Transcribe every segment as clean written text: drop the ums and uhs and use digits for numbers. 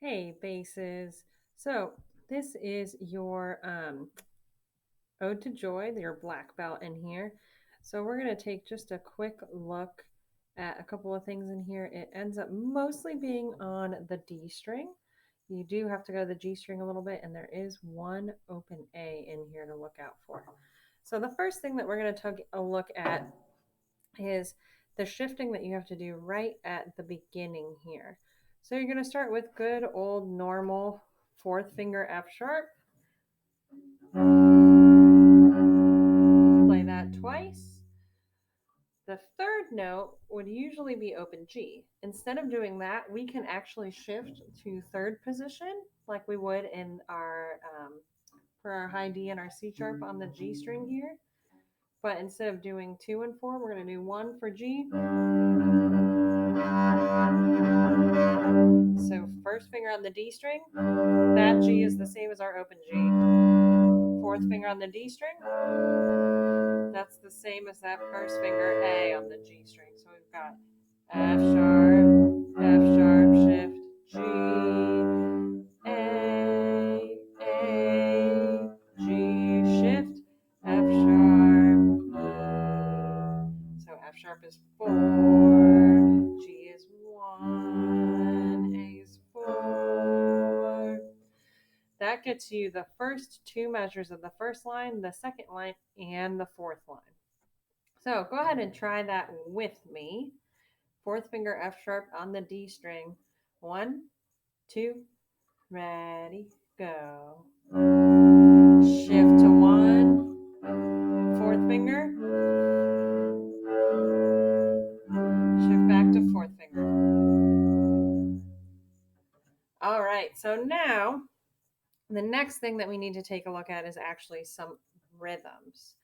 Hey, basses. So this is your Ode to Joy, your black belt in here. So we're going to take just a quick look at a couple of things in here. It ends up mostly being on the D string. You do have to go to the G string a little bit, and there is one open A in here to look out for. So the first thing that we're going to take a look at is the shifting that you have to do right at the beginning here. So you're going to start with good old normal fourth finger F sharp. Play that twice. The third note would usually be open G. Instead of doing that, we can actually shift to third position like we would in our for our high D and our C sharp on the G string here. But instead of doing 2 and 4, we're going to do 1 for G. So first finger on the D string, that G is the same as our open G. Fourth finger on the D string, that's the same as that first finger A on the G string. So we've got F sharp, shift, G, A, G, shift, F sharp, E. So F sharp is 4, G is 1, A is 4. That gets you the first two measures of the first line, the second line, and the fourth line. So go ahead and try that with me. Fourth finger F sharp on the D string. 1, 2, ready, go. Shift to 1, fourth finger. Shift back to fourth finger. All right, so now the next thing that we need to take a look at is actually some rhythms.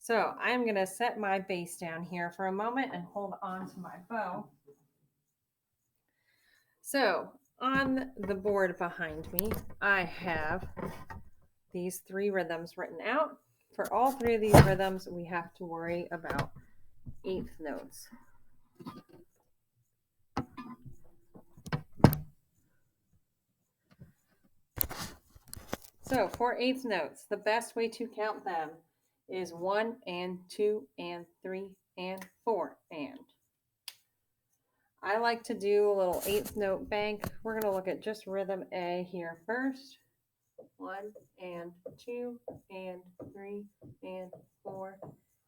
So I'm going to set my bass down here for a moment and hold on to my bow. So on the board behind me, I have these 3 rhythms written out. For all 3 of these rhythms, we have to worry about 8th notes. So for 8th notes, the best way to count them is 1 and 2 and 3 and 4 and. I like to do a little 8th note bank. We're going to look at just rhythm A here first. 1 and 2 and 3 and 4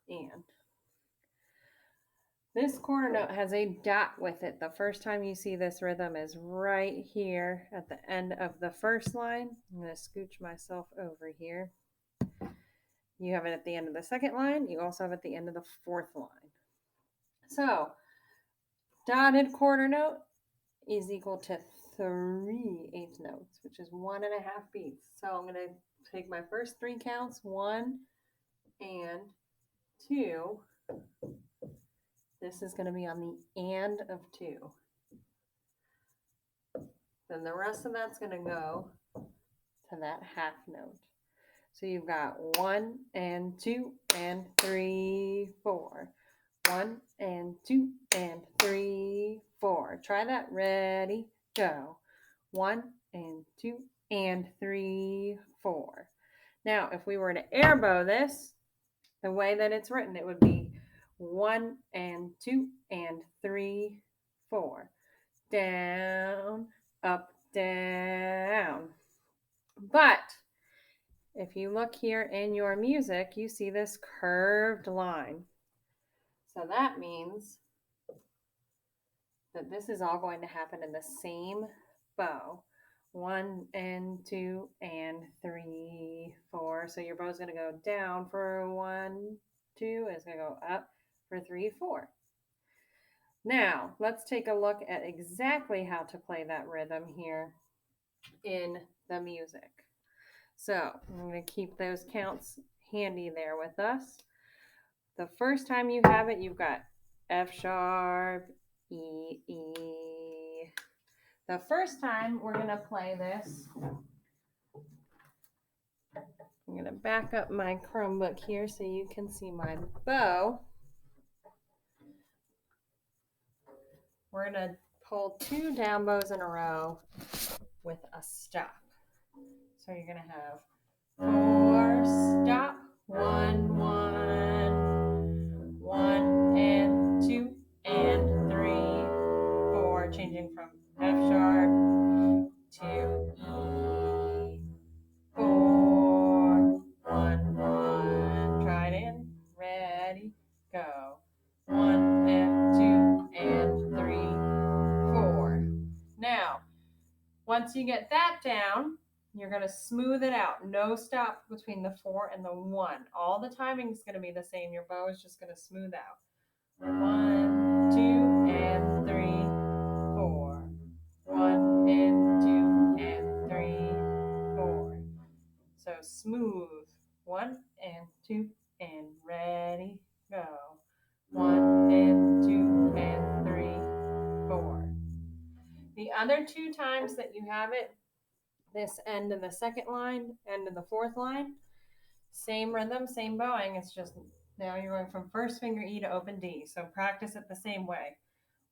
and. This quarter note has a dot with it. The first time you see this rhythm is right here at the end of the first line. I'm going to scooch myself over here. You have it at the end of the second line. You also have it at the end of the fourth line. So, dotted quarter note is equal to 3 eighth notes, which is 1.5 beats. So I'm going to take my first 3 counts, 1 and 2. This is going to be on the and of 2. Then the rest of that's going to go to that half note. So you've got 1 and 2 and 3, 4. 1 and 2 and 3, 4. Try that. Ready, go. 1 and 2 and 3, 4. Now, if we were to air bow this, the way that it's written, it would be 1 and 2 and 3, 4. Down, up, down. But if you look here in your music, you see this curved line. So that means that this is all going to happen in the same bow. 1 and 2 and 3, 4. So your bow is going to go down for 1, 2. It's going to go up for 3, 4. Now, let's take a look at exactly how to play that rhythm here in the music. So I'm going to keep those counts handy there with us. The first time you have it, you've got F sharp, E, E. The first time we're going to play this, I'm going to back up my Chromebook here so you can see my bow. We're going to pull 2 down bows in a row with a stop. So you're going to have 4, stop, 1, 1, 1 and 2 and 3, 4, changing from F sharp to E, 4, 1, 1, try it in, ready, go, 1 and 2 and 3, 4. Now, once you get that down, you're going to smooth it out. No stop between the 4 and the 1. All the timing is going to be the same. Your bow is just going to smooth out. 1, 2, and 3, 4. 1 and 2 and 3, 4. So smooth. 1 and 2 and ready, go. 1 and 2 and 3, 4. The other 2 times that you have it, this end of the second line, end of the fourth line, same rhythm, same bowing. It's just now you're going from first finger E to open D. So practice it the same way.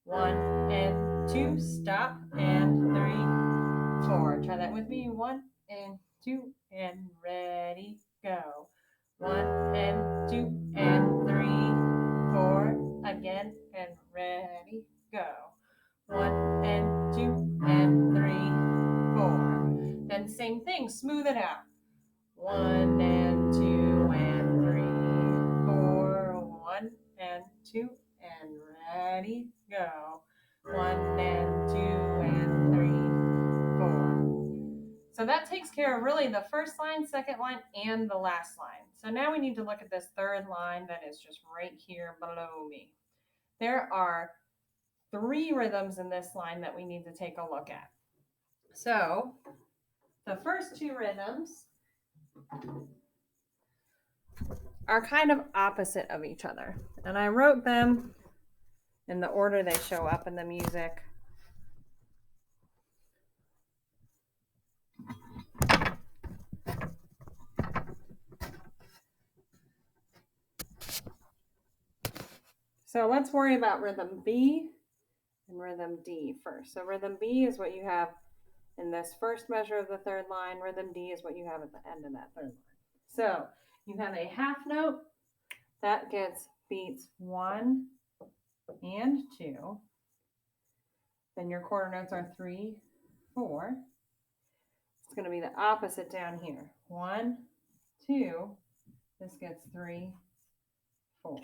1 and 2, stop, and 3, 4. Try that with me. 1 and 2 and ready, go. 1 and 2 and 3, 4. Again and ready, go. 1 and 2 and 3, 4. Then same thing, smooth it out. 1 and 2 and 3, 4. 1 and 2 and ready, go. 1 and 2 and 3, 4. So that takes care of really the first line, second line, and the last line. So now we need to look at this third line that is just right here below me. There are 3 rhythms in this line that we need to take a look at. So the first 2 rhythms are kind of opposite of each other. And I wrote them in the order they show up in the music. So let's worry about rhythm B and rhythm D first. So rhythm B is what you have in this first measure of the third line. Rhythm D is what you have at the end of that third line. So you have a half note that gets beats 1 and 2. Then your quarter notes are 3, 4. It's going to be the opposite down here. 1, 2. This gets 3, 4.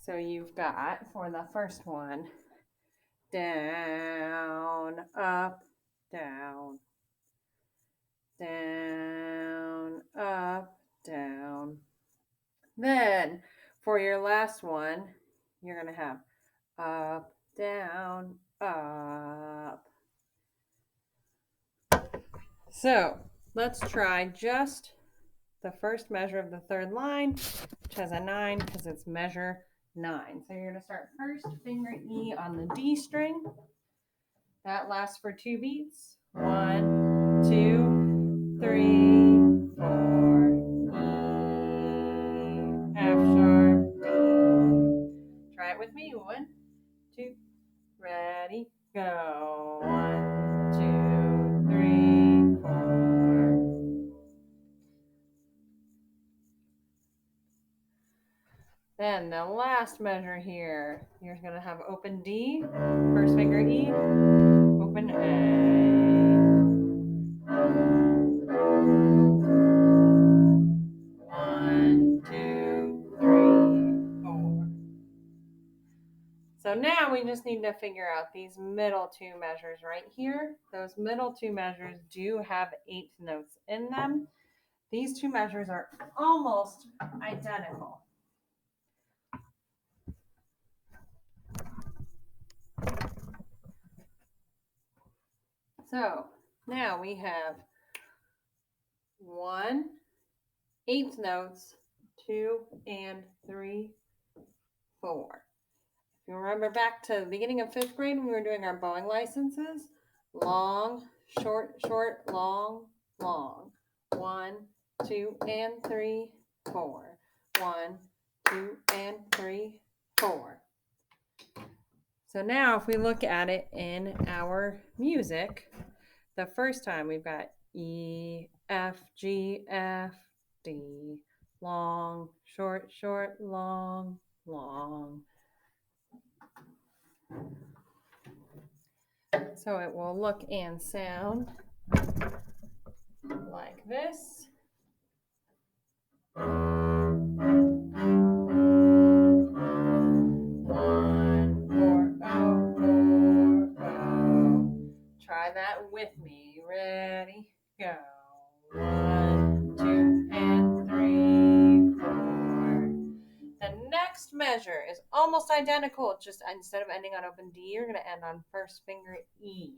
So you've got, for the first one, down, up, down, down, up, down. Then for your last one, you're going to have up, down, up. So let's try just the first measure of the third line, which has a 9 because it's measure 9. So you're going to start first finger E on the D string. That lasts for 2 beats. 1, 2, 3, 4. E, F sharp, D. Try it with me. 1, 2, ready, go. 1, 2, 3, 4. Then the last measure here, you're going to have open D, first finger E, open A. 1, 2, 3, 4. So now we just need to figure out these middle 2 measures right here. Those middle 2 measures do have 8 notes in them. These 2 measures are almost identical. So now we have 1, 8 notes, 2 and 3, 4. If you remember back to the beginning of 5th grade when we were doing our bowing licenses, long, short, short, long, long. 1, 2 and 3, 4. 1, 2 and 3, 4. So now if we look at it in our music, the first time we've got E, F, G, F, D, long, short, short, long, long. So it will look and sound like this. Try that with me. Ready? Go. 1, 2, and 3, 4. The next measure is almost identical. Just instead of ending on open D, you're going to end on first finger E.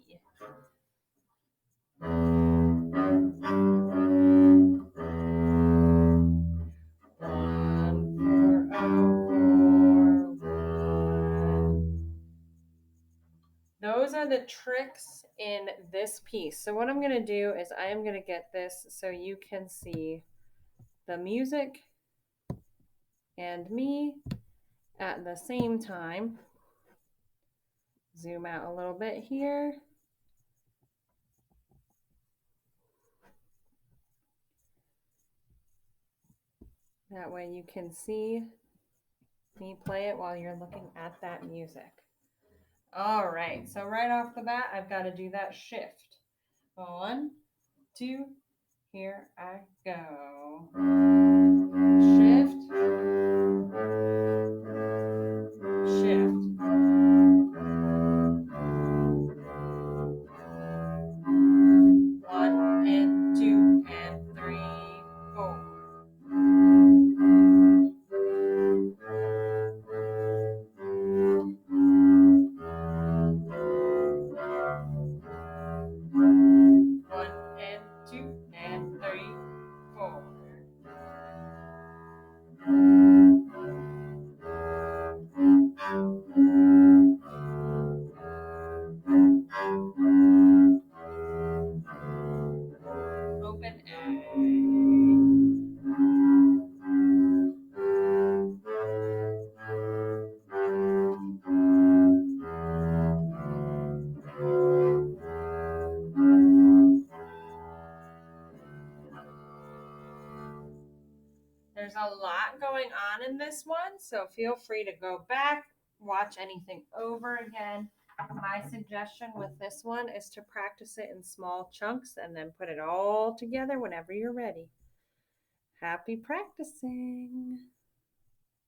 Those are the tricks in this piece. So what I'm going to do is I am going to get this so you can see the music and me at the same time. Zoom out a little bit here. That way you can see me play it while you're looking at that music. All right, so right off the bat, I've got to do that shift. 1, 2, here I go. Shift, shift. 1 and 2 and 3, 4. Open There's a lot going on in this one, so feel free to go back, watch anything over again. My suggestion with this one is to practice it in small chunks and then put it all together whenever you're ready. Happy practicing!